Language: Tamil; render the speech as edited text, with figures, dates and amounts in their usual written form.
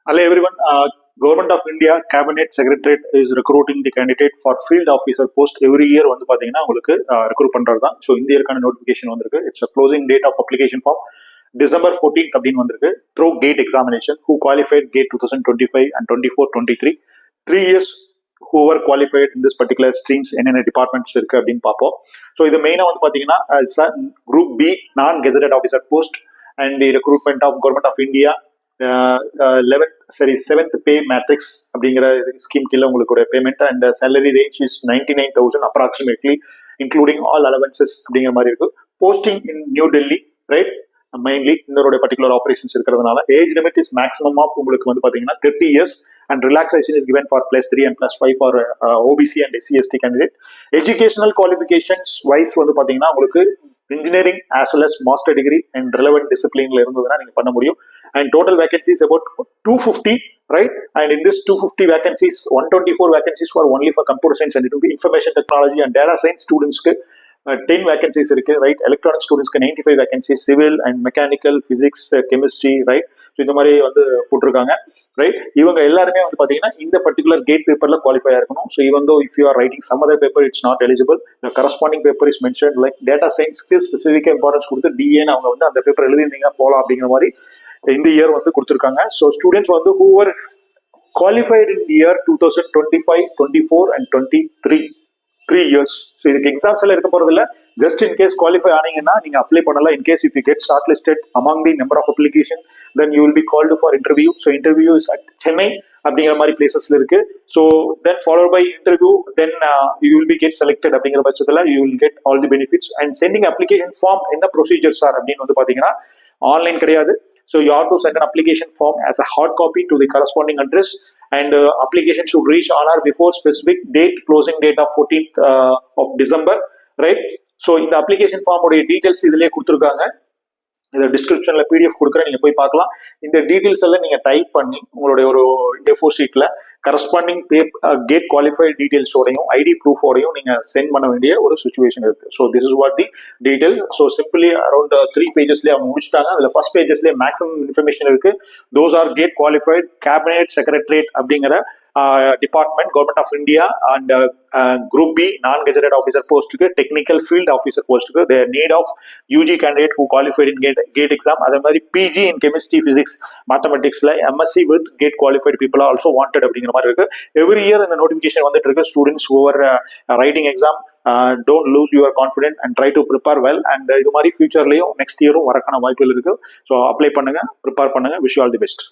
Hello everyone. Government of India Cabinet Secretariat is recruiting the candidate for field officer post every year வந்து பாத்தீங்கன்னா உங்களுக்கு ரெக்ரூட் பண்றது தான். ஸோ இந்த இயர்க்கான நோட்டிஃபிகேஷன் வந்திருக்கு. It's closing date of application form December 14th அப்படின்னு வந்திருக்கு. Through GATE examination who qualified gate 2025 and 24-23 3 years whoever qualified in this particular streams என்னென்ன டிபார்ட்மெண்ட்ஸ் இருக்கு அப்படின்னு பார்ப்போம். ஸோ இது மெயினாக வந்து பாத்தீங்கன்னா group B non gazetted officer post and the recruitment of government of India 7th pay matrix அப்படிங்கிற ஸ்கீம் கீழே உங்களுடைய payment and salary range is 99,000 approximately including all allowances அப்படிங்கிற மாதிரி இருக்கு. Posting in New Delhi right mainly இந்த பர்டிகுலர் ஆபரேஷன்ஸ் இருக்கிறதுனால age limit is maximum of உங்களுக்கு வந்து பாத்தீங்கன்னா 30 years and relaxation is given for +3 and +5 for OBC and SC/ST candidate. Educational qualifications wise வந்து பாத்தீங்கன்னா உங்களுக்கு engineering as well as master degree and relevant disciplineல இருந்ததுன்னா நீங்க பண்ண முடியும். And total vacancies about 250, right? And in this 250 vacancies, 124 vacancies were only for computer science and it will be information technology and data science students. 10 vacancies இருக்கு, right? Electronic students 95 vacancies, civil and mechanical, physics, chemistry, right? So இந்த மாதிரி வந்து போட்டிருக்காங்க, right? இவங்க எல்லாருமே வந்து பாத்தீங்கன்னா இந்த பர்டிகுலர் கேட் பேப்பர்ல குவாலிஃபை இருக்கணும். So even though if you are writing some other paper it's not eligible. The corresponding paper is mention like data சயின்ஸ்க்கு ஸ்பெசிஃபிக்காக இம்பார்ட்டன்ஸ் கொடுத்து டிஏன்னு அவங்க வந்து அந்த பேப்பர் எழுதிருந்தீங்க போகலாம் அப்படிங்கிற மாதிரி இந்த இயர் வந்து கொடுத்துருக்காங்க. ஸோ ஸ்டூடெண்ட்ஸ் வந்து whoever qualified in year 2025, 24 and 23 3 years. So இதுக்கு எக்ஸாம்ஸ் எல்லாம் இருக்க போறது இல்லை. ஜஸ்ட் இன் கேஸ் குவாலிஃபை ஆனீங்கன்னா நீங்க அப்ளை பண்ணலாம். In case if you get short listed among the number of application then you will be called for interview. So interview is at Chennai அப்படிங்கிற மாதிரி பிளேசஸ்ல இருக்கு. So then followed by interview then you will be get selected அப்படிங்கிற பட்சத்தில் you will get all the benefits and sending application form என்ன ப்ரொசீஜர்ஸ் ஆர் அப்படின்னு வந்து பாத்தீங்கன்னா ஆன்லைன் கிடையாது. So you have to send an application form as a hard copy to the corresponding address and application should reach on or before specific date, closing date of 14th of December, right? So இந்த அப்ளிகேஷன் ஃபார்ம் உடைய டீடைல்ஸ் இதுலயே கொடுத்துருக்காங்க. இந்த டிஸ்கிரிப்ஷன்ல பிடிஎஃப் கொடுக்குறேன், நீங்க போய் பார்க்கலாம். இந்த டீடைல்ஸ் எல்லாம் நீங்க டைப் பண்ணி உங்களுடைய ஒரு A4 ஷீட்ல கரஸ்பாண்டிங் கேட் குவாலிஃபைட் டீடைல்ஸோடையும் ஐடி ப்ரூஃபோடையும் நீங்க சென்ட் பண்ண வேண்டிய ஒரு சுச்சுவேஷன் இருக்கு. So this is what the detail. So simply around 3 pagesலேயே அவங்க முடிச்சிட்டாங்க. அதுல ஃபர்ஸ்ட் பேஜஸ்லேயே மேக்ஸிமம் இன்ஃபர்மேஷன் இருக்கு. Those are GATE qualified cabinet secretariat அப்படிங்கிற department government of India and group B non gazetted officer போஸ்ட்டுக்கு டெக்னிக்கல் ஃபீல்ட் ஆஃபீஸர் போஸ்ட்டுக்கு there need of UG candidate who qualified in GATE exam. அதே மாதிரி பிஜி இன் கெமிஸ்ட்ரி பிசிக்ஸ் மேத்தமெட்டிக்ஸ்ல MSc with GATE qualified people also wanted அப்படிங்கிற மாதிரி இருக்கு. எவ்ரி இயர் இந்த நோட்டிஃபிகேஷன் வந்துட்டு இருக்கு. Students over writing exam don't lose your confident and try to prepare well. And இது மாதிரி ஃபியூச்சர்லயும் நெக்ஸ்ட் இயரும் வரக்கான வாய்ப்புகள் இருக்கு. ஸோ அப்ளை பண்ணுங்க, ப்ரிப்பேர் பண்ணுங்க. Wish you all the best.